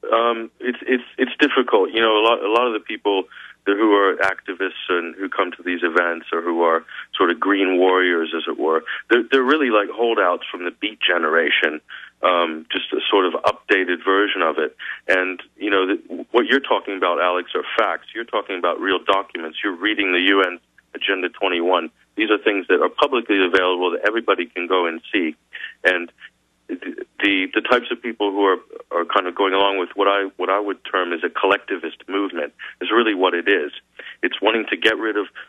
It's difficult. You know, a lot of the people who are activists and who come to these events, or who are sort of green warriors, as it were, they're really like holdouts from the Beat generation, just a sort of updated version of it. And you know, what you're talking about, Alex, are facts. You're talking about real documents. You're reading the UN Agenda 21. These are things that are publicly available that everybody can go and see. And the types of people who are kind of going along with what I would term as a collectivist movement is really what it is. It's wanting to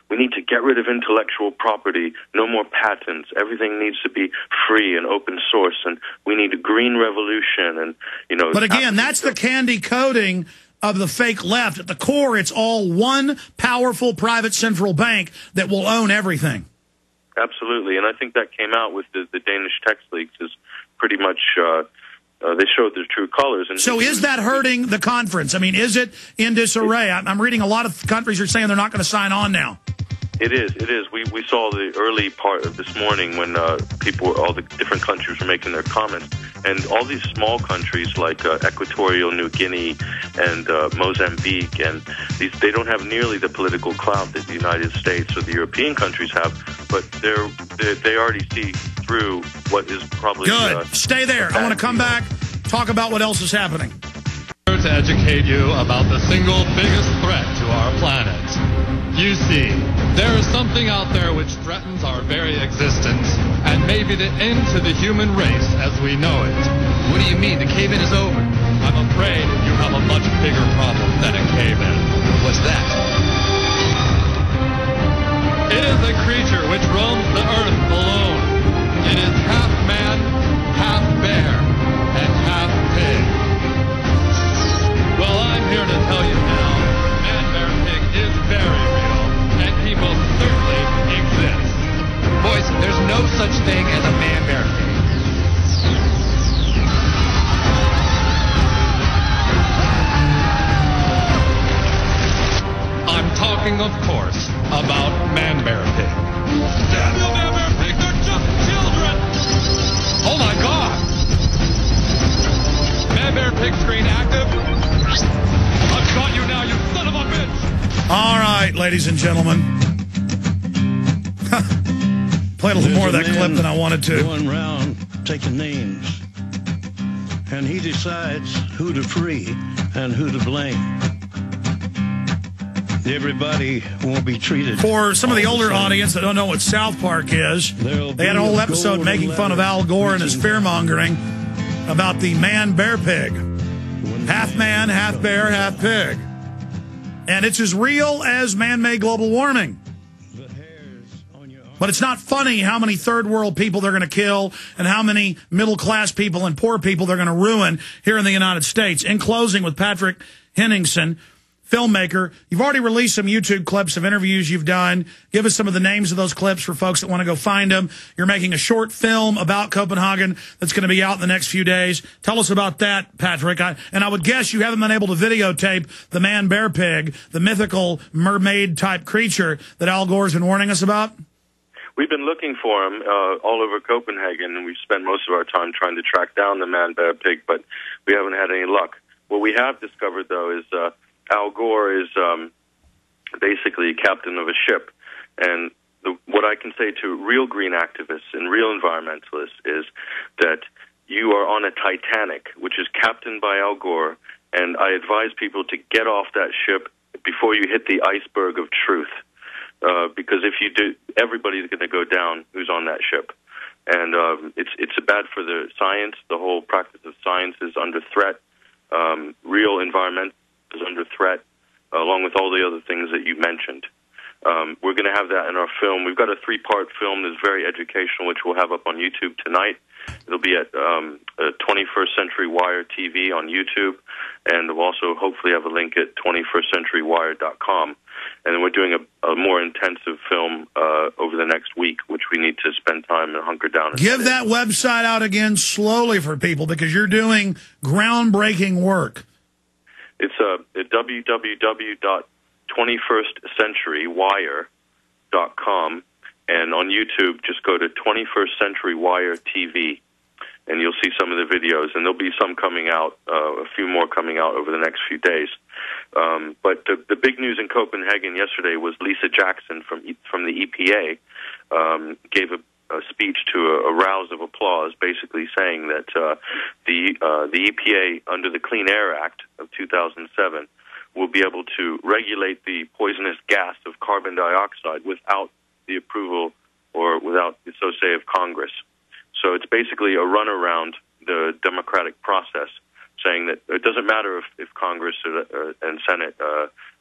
we need to get rid of intellectual property, no more patents, everything needs to be free and open source, and we need a green revolution, and, you know. But again, that's the candy coating of the fake left. At the core, it's all one powerful private central bank that will own everything. Absolutely, and I think that came out with the Danish text leaks, is pretty much they showed their true colors. And so is that hurting the conference? I mean, is it in disarray? I'm reading a lot of countries are saying they're not going to sign on now. It is. We saw the early part of this morning when all the different countries were making their comments. And all these small countries like Equatorial New Guinea and Mozambique, and they don't have nearly the political clout that the United States or the European countries have, but they already see through what is probably good. Stay there. I want to come back, talk about what else is happening. To educate you about the single biggest threat to our planet. You see, there is something out there which threatens our very existence, and maybe the end to the human race as we know it. What do you mean? The cave-in is over. I'm afraid you have a much bigger problem than a cave-in. What's that? It is a creature which roams the earth alone. It is half man, half bear, and half pig. Well, I'm here to tell you now, Man-Bear-Pig is very real, and he most certainly exists. Boys, there's no such thing as a man-bear-pig. I'm talking, of course, about Man-Bear-Pig. Damn you, Man-Bear-Pig, they're just children! Oh my God! Man-Bear-Pig screen active. I've got you now, you son of a bitch! All right, ladies and gentlemen. Played a little more of that clip than I wanted to. Going around taking names, and he decides who to free and who to blame. Everybody won't be treated. For some of the older audience that don't know what South Park is, they had a whole episode making fun of Al Gore and his fear-mongering about the man-bear-pig. Half man, half bear, half pig. And it's as real as man-made global warming. But it's not funny how many third-world people they're going to kill and how many middle-class people and poor people they're going to ruin here in the United States. In closing, with Patrick Henningsen, filmmaker, you've already released some YouTube clips of interviews you've done. Give us some of the names of those clips for folks that want to go find them. You're making a short film about Copenhagen that's going to be out in the next few days. Tell us about that, Patrick. And I would guess you haven't been able to videotape the man-bear-pig, the mythical mermaid-type creature that Al Gore's been warning us about? We've been looking for him all over Copenhagen, and we've spent most of our time trying to track down the man-bear-pig, but we haven't had any luck. What we have discovered, though, is Al Gore is basically captain of a ship. And what I can say to real green activists and real environmentalists is that you are on a Titanic, which is captained by Al Gore, and I advise people to get off that ship before you hit the iceberg of truth. Because if you do, everybody's going to go down who's on that ship. And it's bad for the science. The whole practice of science is under threat. Real environment is under threat, along with all the other things that you mentioned. We're going to have that in our film. We've got a 3-part film that's very educational, which we'll have up on YouTube tonight. It'll be at 21st Century Wire TV on YouTube, and we'll also hopefully have a link at 21stcenturywire.com. And then we're doing a more intensive film over the next week, which we need to spend time and hunker down. Give that website out again slowly for people, because you're doing groundbreaking work. It's www.21stcenturywire.com, and on YouTube, just go to 21st Century Wire TV, and you'll see some of the videos, and there'll be some coming out, a few more coming out over the next few days. But the big news in Copenhagen yesterday was Lisa Jackson from the EPA gave a speech to a rouse of applause, basically saying that the EPA, under the Clean Air Act of 2007, will be able to regulate the poisonous gas of carbon dioxide without the approval or without the say of Congress. So it's basically a runaround the democratic process, saying that it doesn't matter if Congress and Senate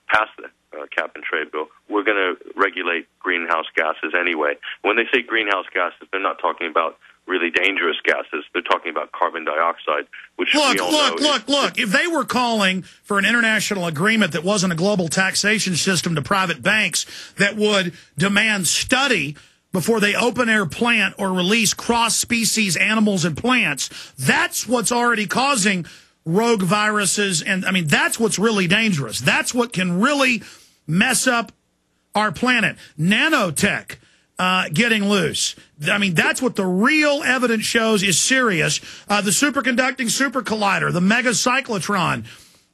pass the cap-and-trade bill. We're going to regulate greenhouse gases anyway. When they say greenhouse gases, they're not talking about really dangerous gases. They're talking about carbon dioxide, which we all know. Look. If they were calling for an international agreement that wasn't a global taxation system to private banks that would demand study before they open-air plant or release cross-species animals and plants, that's what's already causing rogue viruses. And, I mean, that's what's really dangerous. That's what can really mess up our planet. Nanotech getting loose. I mean, that's what the real evidence shows is serious. The superconducting super collider, the mega cyclotron,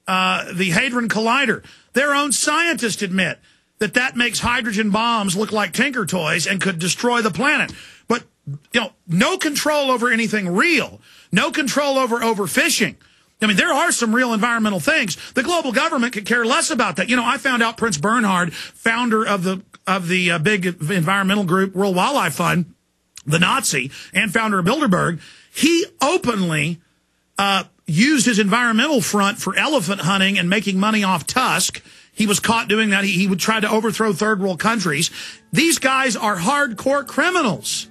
the Hadron Collider. Their own scientists admit that makes hydrogen bombs look like Tinker Toys and could destroy the planet. But, you know, no control over anything real. No control over overfishing. I mean, there are some real environmental things. The global government could care less about that. You know, I found out Prince Bernhard, founder of the big environmental group World Wildlife Fund, the Nazi, and founder of Bilderberg, he openly used his environmental front for elephant hunting and making money off tusk. He was caught doing that. He would try to overthrow third world countries. These guys are hardcore criminals.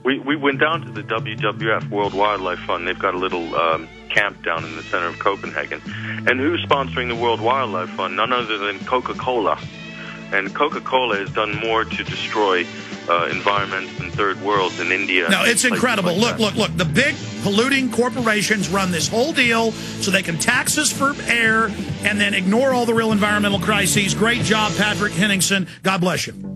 We went down to the WWF, World Wildlife Fund. They've got a little camp down in the center of Copenhagen. And who's sponsoring the World Wildlife Fund? None other than Coca-Cola. And Coca-Cola has done more to destroy environments in third worlds in India. No, it's incredible. Look. The big polluting corporations run this whole deal so they can tax us for air and then ignore all the real environmental crises. Great job, Patrick Henningsen. God bless you.